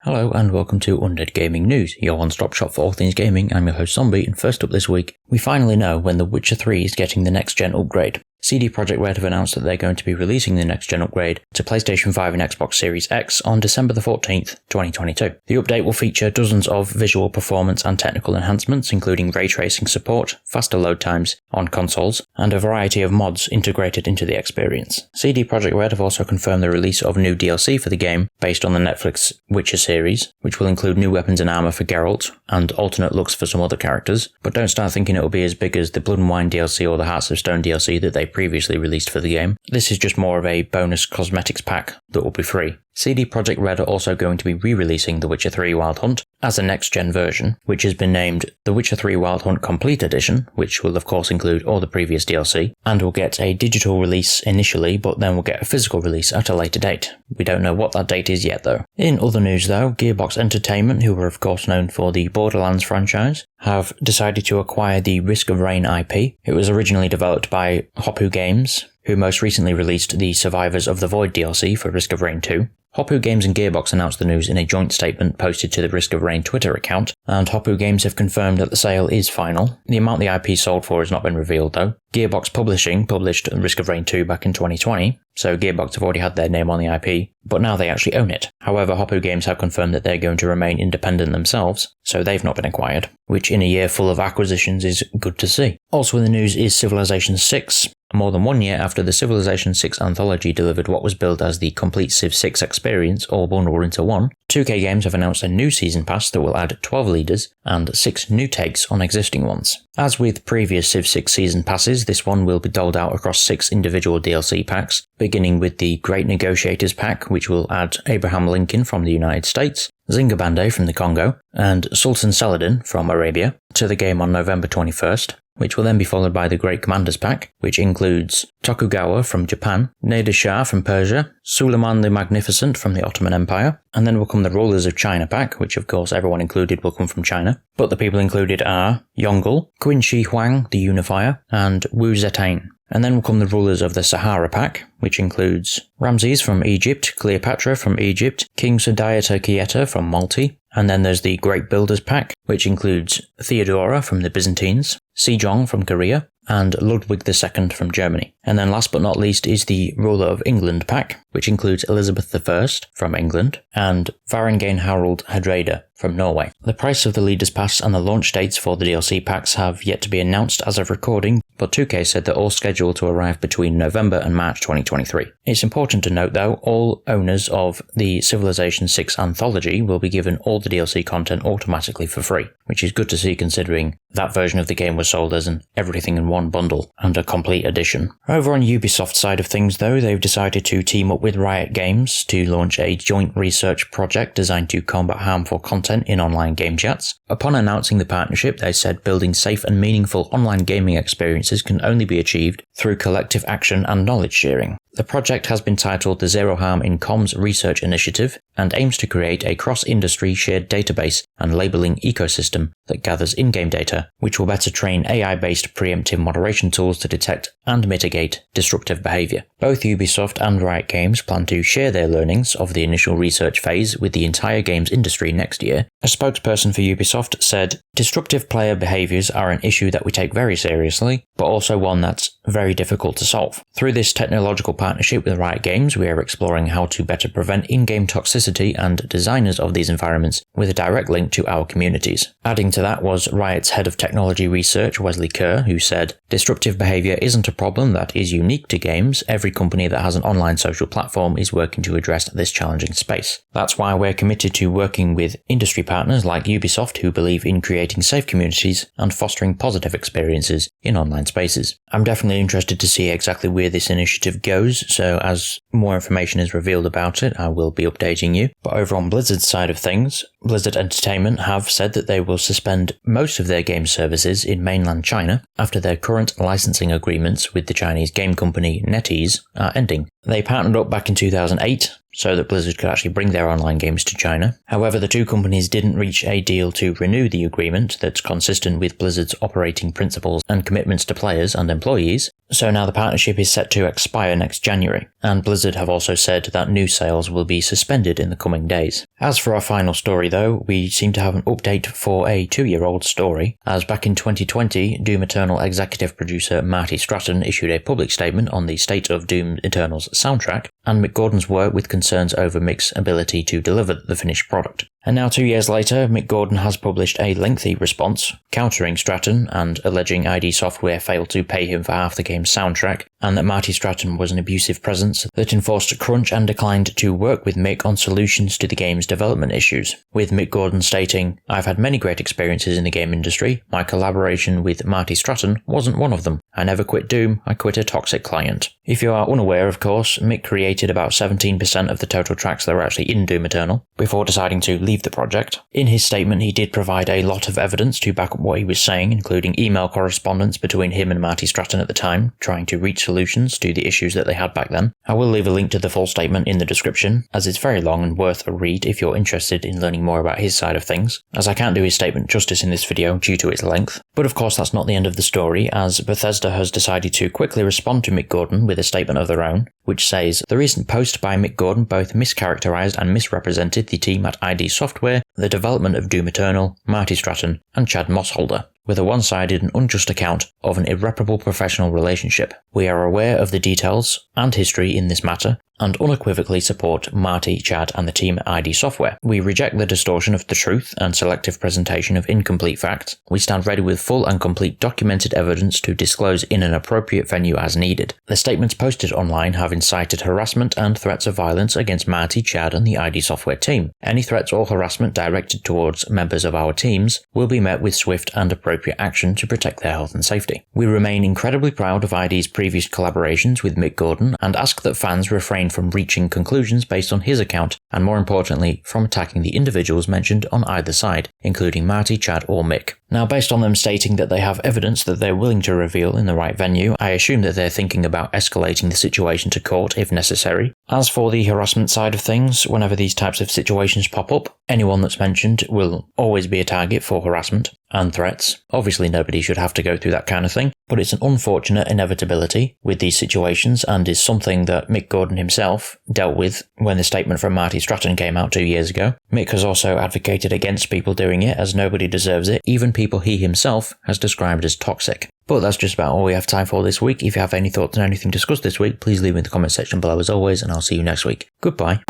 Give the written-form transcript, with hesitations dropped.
Hello and welcome to Undead Gaming News, your one-stop shop for all things gaming. I'm your host Zombie, and first up this week, we finally know when The Witcher 3 is getting the next-gen upgrade. CD Projekt Red have announced that they're going to be releasing the next-gen upgrade to PlayStation 5 and Xbox Series X on December the 14th, 2022. The update will feature dozens of visual performance and technical enhancements, including ray tracing support, faster load times on consoles, and a variety of mods integrated into the experience. CD Projekt Red have also confirmed the release of new DLC for the game based on the Netflix Witcher series, which will include new weapons and armor for Geralt and alternate looks for some other characters. But don't start thinking it'll be as big as the Blood and Wine DLC or the Hearts of Stone DLC that they previously released for the game. This is just more of a bonus cosmetics pack that will be free. CD Projekt Red are also going to be re-releasing The Witcher 3 Wild Hunt as a next-gen version, which has been named The Witcher 3 Wild Hunt Complete Edition, which will of course include all the previous DLC, and will get a digital release initially, but then will get a physical release at a later date. We don't know what that date is yet though. In other news though, Gearbox Entertainment, who are of course known for the Borderlands franchise, have decided to acquire the Risk of Rain IP. It was originally developed by Hopoo Games, who most recently released the Survivors of the Void DLC for Risk of Rain 2. Hopoo Games and Gearbox announced the news in a joint statement posted to the Risk of Rain Twitter account, and Hopoo Games have confirmed that the sale is final. The amount the IP sold for has not been revealed though. Gearbox Publishing published Risk of Rain 2 back in 2020, so Gearbox have already had their name on the IP, but now they actually own it. However, Hopoo Games have confirmed that they're going to remain independent themselves, so they've not been acquired, which in a year full of acquisitions is good to see. Also in the news is Civilization 6. More than 1 year after the Civilization 6 anthology delivered what was billed as the complete Civ 6 experience, all bundled into one, 2K Games have announced a new season pass that will add 12 leaders and 6 new takes on existing ones. As with previous Civ 6 season passes, this one will be doled out across 6 individual DLC packs, beginning with the Great Negotiators pack, which will add Abraham Lincoln from the United States, Zingabande from the Congo, and Sultan Saladin from Arabia, to the game on November 21st, which will then be followed by the Great Commanders pack, which includes Tokugawa from Japan, Nader Shah from Persia, Suleiman the Magnificent from the Ottoman Empire, and then will come the Rulers of China pack, which of course everyone included will come from China. But the people included are Yongle, Qin Shi Huang the Unifier, and Wu Zetian. And then will come the Rulers of the Sahara pack, which includes Ramses from Egypt, Cleopatra from Egypt, King Sudayata Kieta from Malti, and then there's the Great Builders pack, which includes Theodora from the Byzantines, Sejong from Korea, and Ludwig II from Germany. And then last but not least is the Ruler of England pack, which includes Elizabeth I from England, and Varangian Harald Hardrada from Norway. The price of the Leaders Pass and the launch dates for the DLC packs have yet to be announced as of recording, but 2K said they're all scheduled to arrive between November and March 2023. It's important to note though, all owners of the Civilization 6 anthology will be given all the DLC content automatically for free, which is good to see considering that version of the game was sold as an everything in one bundle and a complete edition. Over on Ubisoft's side of things though, they've decided to team up with Riot Games to launch a joint research project designed to combat harmful content in online game chats. Upon announcing the partnership, they said building safe and meaningful online gaming experiences can only be achieved through collective action and knowledge sharing. The project has been titled the Zero Harm in Comms Research Initiative and aims to create a cross-industry shared database and labeling ecosystem that gathers in-game data, which will better train AI-based preemptive moderation tools to detect and mitigate disruptive behavior. Both Ubisoft and Riot Games plan to share their learnings of the initial research phase with the entire games industry next year. A spokesperson for Ubisoft said, "Disruptive player behaviors are an issue that we take very seriously, but also one that's very difficult to solve. Through this technological partnership with Riot Games, we are exploring how to better prevent in-game toxicity and designers of these environments with a direct link to our communities." Adding to that was Riot's head of technology research, Wesley Kerr, who said, "Disruptive behavior isn't a problem that is unique to games. Every company that has an online social platform is working to address this challenging space. That's why we're committed to working with industry partners like Ubisoft who believe in creating safe communities and fostering positive experiences in online spaces." I'm definitely interested to see exactly where this initiative goes, so as more information is revealed about it, I will be updating you. But over on Blizzard's side of things, Blizzard Entertainment have said that they will suspend most of their game services in mainland China after their current licensing agreements with the Chinese game company NetEase are ending. They partnered up back in 2008 so that Blizzard could actually bring their online games to China. However, the two companies didn't reach a deal to renew the agreement that's consistent with Blizzard's operating principles and commitments to players and employees, so now the partnership is set to expire next January, and Blizzard have also said that new sales will be suspended in the coming days. As for our final story though, we seem to have an update for a 2-year-old story, as back in 2020, Doom Eternal executive producer Marty Stratton issued a public statement on the state of Doom Eternal's soundtrack, and Mick Gordon's work with concerns over Mick's ability to deliver the finished product. And now 2 years later, Mick Gordon has published a lengthy response, countering Stratton and alleging ID Software failed to pay him for half the game's soundtrack, and that Marty Stratton was an abusive presence that enforced crunch and declined to work with Mick on solutions to the game's development issues, with Mick Gordon stating, "I've had many great experiences in the game industry. My collaboration with Marty Stratton wasn't one of them. I never quit Doom, I quit a toxic client." If you are unaware, of course, Mick created about 17% of the total tracks that were actually in Doom Eternal, before deciding to leave the project. In his statement, he did provide a lot of evidence to back up what he was saying, including email correspondence between him and Marty Stratton at the time, trying to reach solutions to the issues that they had back then. I will leave a link to the full statement in the description, as it's very long and worth a read if you're interested in learning more about his side of things, as I can't do his statement justice in this video due to its length. But of course that's not the end of the story, as Bethesda has decided to quickly respond to Mick Gordon with a statement of their own, which says, "The recent post by Mick Gordon both mischaracterized and misrepresented the team at ID Software, the development of Doom Eternal, Marty Stratton, and Chad Mossholder, with a one-sided and unjust account of an irreparable professional relationship. We are aware of the details and history in this matter, and unequivocally support Marty, Chad, and the team at ID Software. We reject the distortion of the truth and selective presentation of incomplete facts. We stand ready with full and complete documented evidence to disclose in an appropriate venue as needed. The statements posted online have incited harassment and threats of violence against Marty, Chad, and the ID Software team. Any threats or harassment directed towards members of our teams will be met with swift and appropriate action to protect their health and safety. We remain incredibly proud of ID's previous collaborations with Mick Gordon and ask that fans refrain from reaching conclusions based on his account, and more importantly, from attacking the individuals mentioned on either side, including Marty, Chad, or Mick." Now, based on them stating that they have evidence that they're willing to reveal in the right venue, I assume that they're thinking about escalating the situation to court if necessary. As for the harassment side of things, whenever these types of situations pop up, anyone that's mentioned will always be a target for harassment and threats. Obviously nobody should have to go through that kind of thing, but it's an unfortunate inevitability with these situations and is something that Mick Gordon himself dealt with when the statement from Marty Stratton came out 2 years ago. Mick has also advocated against people doing it, as nobody deserves it, even people he himself has described as toxic. But that's just about all we have time for this week. If you have any thoughts on anything discussed this week, please leave them in the comment section below as always, and I'll see you next week. Goodbye.